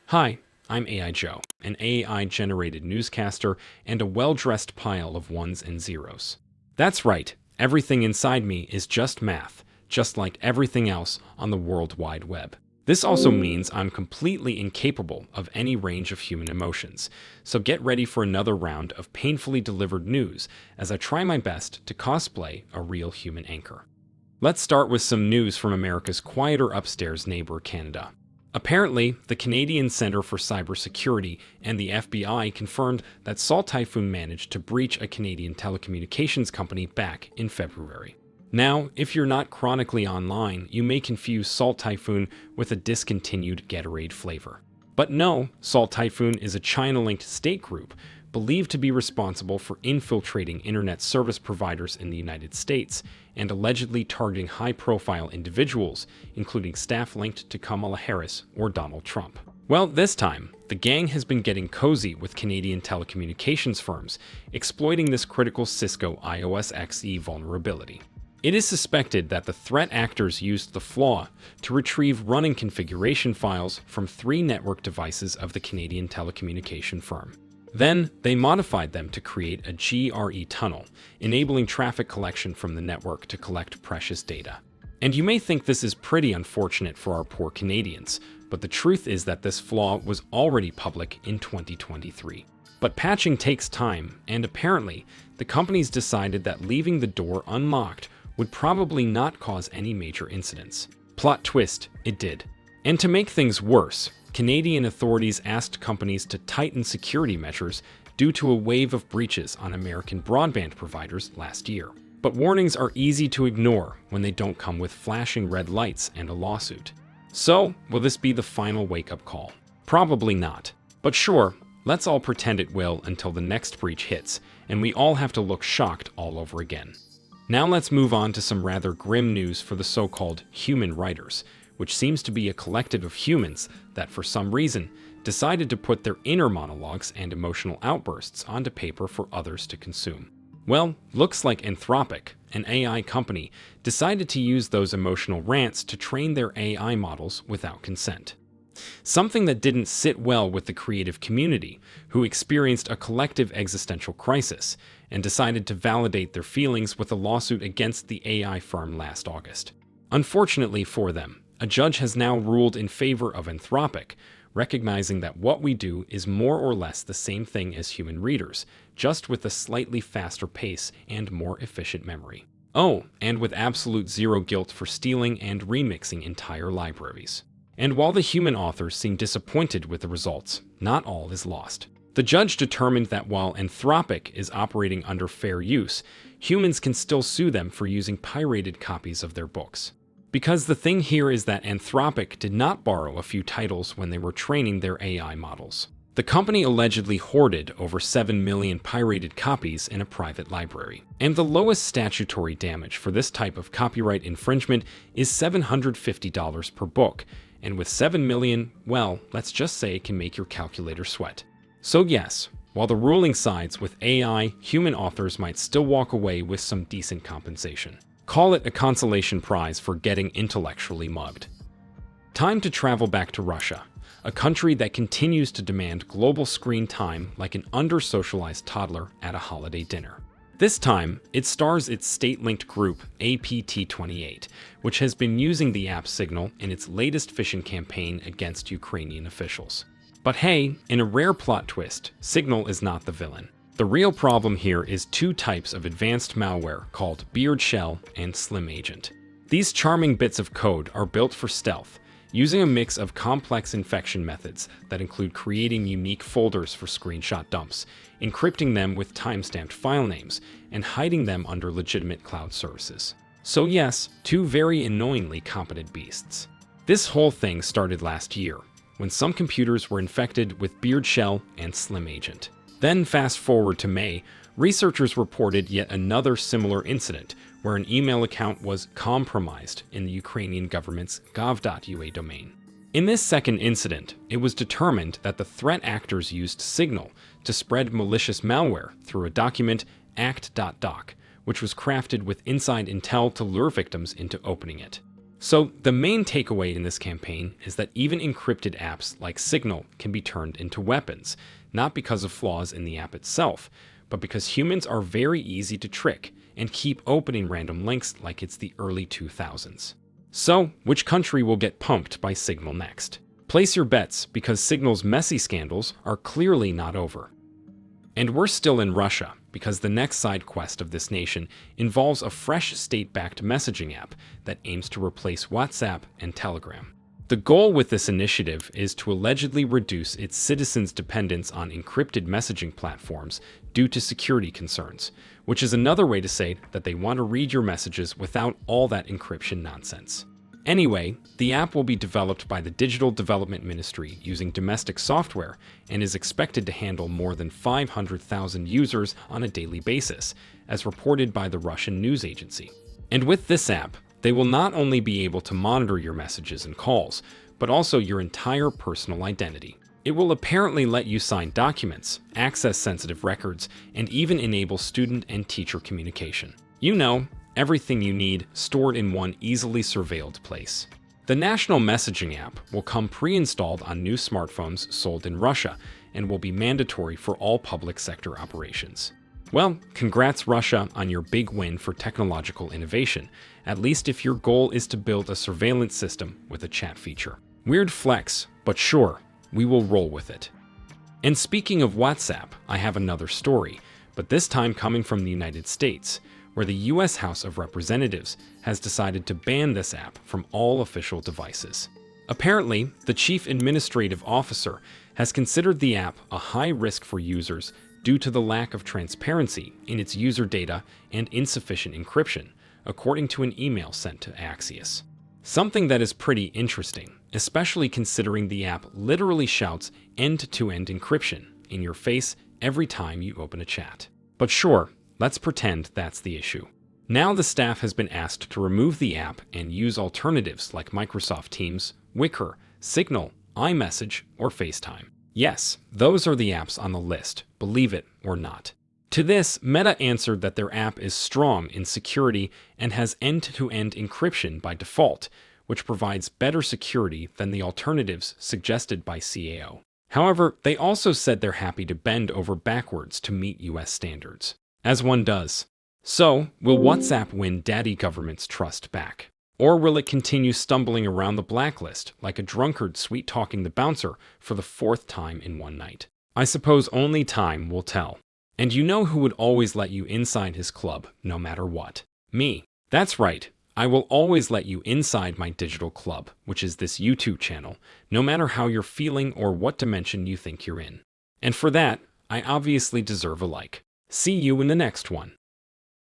Hi, I'm AI Joe, an AI-generated newscaster and a well-dressed pile of ones and zeros. That's right, everything inside me is just math, just like everything else on the World Wide Web. This also means I'm completely incapable of any range of human emotions, so get ready for another round of painfully delivered news as I try my best to cosplay a real human anchor. Let's start with some news from America's quieter upstairs neighbor, Canada. Apparently, the Canadian Centre for Cybersecurity and the FBI confirmed that Typhoon managed to breach a Canadian telecommunications company back in February. Now, if you're not chronically online, you may confuse Typhoon with a discontinued Gatorade flavor. But no, Typhoon is a China-linked state group believed to be responsible for infiltrating internet service providers in the United States and allegedly targeting high-profile individuals, including staff linked to Kamala Harris or Donald Trump. Well, this time, the gang has been getting cozy with Canadian telecommunications firms, exploiting this critical CISCO iOS XE vulnerability. It is suspected that the threat actors used the flaw to retrieve running configuration files from 3 network devices of the Canadian telecommunication firm. Then, they modified them to create a GRE tunnel, enabling traffic collection from the network to collect precious data. And you may think this is pretty unfortunate for our poor Canadians, but the truth is that this flaw was already public in 2023. But patching takes time, and apparently, the companies decided that leaving the door unlocked would probably not cause any major incidents. Plot twist, it did. And to make things worse, Canadian authorities asked companies to tighten security measures due to a wave of breaches on American broadband providers last year. But warnings are easy to ignore when they don't come with flashing red lights and a lawsuit. So, will this be the final wake-up call? Probably not. But sure, let's all pretend it will until the next breach hits, and we all have to look shocked all over again. Now let's move on to some rather grim news for the so-called human writers, which seems to be a collective of humans that, for some reason, decided to put their inner monologues and emotional outbursts onto paper for others to consume. Well, looks like Anthropic, an AI company, decided to use those emotional rants to train their AI models without consent. Something that didn't sit well with the creative community, who experienced a collective existential crisis and decided to validate their feelings with a lawsuit against the AI firm last August. Unfortunately for them, a judge has now ruled in favor of Anthropic, recognizing that what we do is more or less the same thing as human readers, just with a slightly faster pace and more efficient memory. Oh, and with absolute zero guilt for stealing and remixing entire libraries. And while the human authors seem disappointed with the results, not all is lost. The judge determined that while Anthropic is operating under fair use, humans can still sue them for using pirated copies of their books. Because the thing here is that Anthropic did not borrow a few titles when they were training their AI models. The company allegedly hoarded over 7 million pirated copies in a private library. And the lowest statutory damage for this type of copyright infringement is $750 per book, and with 7 million, well, let's just say it can make your calculator sweat. So yes, while the ruling sides with AI, human authors might still walk away with some decent compensation. Call it a consolation prize for getting intellectually mugged. Time to travel back to Russia, a country that continues to demand global screen time like an under-socialized toddler at a holiday dinner. This time, it stars its state-linked group, APT28, which has been using the app Signal in its latest phishing campaign against Ukrainian officials. But hey, in a rare plot twist, Signal is not the villain. The real problem here is 2 types of advanced malware called Beard Shell and Slim Agent. These charming bits of code are built for stealth, using a mix of complex infection methods that include creating unique folders for screenshot dumps, encrypting them with timestamped file names, and hiding them under legitimate cloud services. So yes, 2 very annoyingly competent beasts. This whole thing started last year, when some computers were infected with Beard Shell and Slim Agent. Then fast forward to May, researchers reported yet another similar incident where an email account was compromised in the Ukrainian government's gov.ua domain. In this second incident, it was determined that the threat actors used Signal to spread malicious malware through a document, act.doc, which was crafted with inside intel to lure victims into opening it. So the main takeaway in this campaign is that even encrypted apps like Signal can be turned into weapons, not because of flaws in the app itself, but because humans are very easy to trick and keep opening random links like it's the early 2000s. So, which country will get pumped by Signal next? Place your bets, because Signal's messy scandals are clearly not over. And we're still in Russia, because the next side quest of this nation involves a fresh state-backed messaging app that aims to replace WhatsApp and Telegram. The goal with this initiative is to allegedly reduce its citizens' dependence on encrypted messaging platforms due to security concerns, which is another way to say that they want to read your messages without all that encryption nonsense. Anyway, the app will be developed by the Digital Development Ministry using domestic software and is expected to handle more than 500,000 users on a daily basis, as reported by the Russian news agency. And with this app, they will not only be able to monitor your messages and calls, but also your entire personal identity. It will apparently let you sign documents, access sensitive records, and even enable student and teacher communication. You know, everything you need stored in one easily surveilled place. The national messaging app will come pre-installed on new smartphones sold in Russia and will be mandatory for all public sector operations. Well, congrats Russia on your big win for technological innovation, at least if your goal is to build a surveillance system with a chat feature. Weird flex, but sure, we will roll with it. And speaking of WhatsApp, I have another story, but this time coming from the United States, where the US House of Representatives has decided to ban this app from all official devices. Apparently, the Chief Administrative Officer has considered the app a high risk for users due to the lack of transparency in its user data and insufficient encryption, according to an email sent to Axios. Something that is pretty interesting, especially considering the app literally shouts end-to-end encryption in your face every time you open a chat. But sure, let's pretend that's the issue. Now the staff has been asked to remove the app and use alternatives like Microsoft Teams, Wicker, Signal, iMessage, or FaceTime. Yes, those are the apps on the list, believe it or not. To this, Meta answered that their app is strong in security and has end-to-end encryption by default, which provides better security than the alternatives suggested by CAO. However, they also said they're happy to bend over backwards to meet US standards. As one does. So, will WhatsApp win daddy government's trust back? Or will it continue stumbling around the blacklist like a drunkard sweet-talking the bouncer for the 4th time in one night? I suppose only time will tell. And you know who would always let you inside his club, no matter what? Me. That's right. I will always let you inside my digital club, which is this YouTube channel, no matter how you're feeling or what dimension you think you're in. And for that, I obviously deserve a like. See you in the next one.